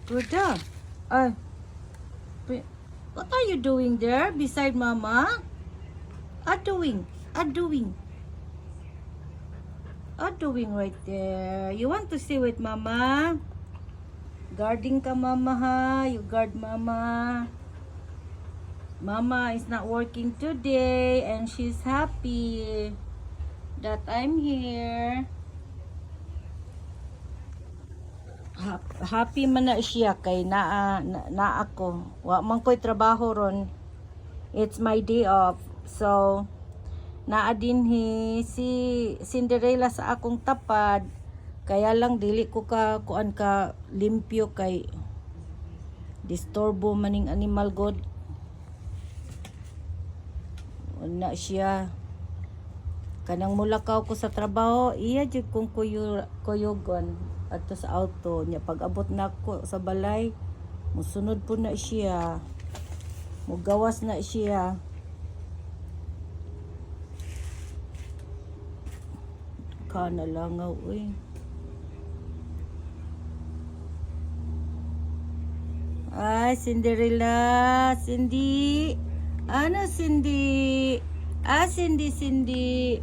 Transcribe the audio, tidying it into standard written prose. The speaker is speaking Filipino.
Ruda. Ay, what are you doing there beside Mama? Doing right there. You want to stay with Mama? Guarding ka, Mama, ha? You guard Mama. Mama is not working today and she's happy that I'm here. Happy man na siya kay na ako. Wa man ko'y trabaho ron. It's my day off. So, naa dinhi si Cinderella sa akong tapad. Kaya lang dili ko ka kuan ka limpyo kay disturbo maning animal god. Wala siya. Kanang mulakaw ko sa trabaho, iya jud kong kuyogon adto sa auto nya pag abot na ko sa balay, musunod po na siya. Mugawas na siya. Kana langaw uy. Ay, Cinderella, Cindy. Ano, Cindy? Cindy.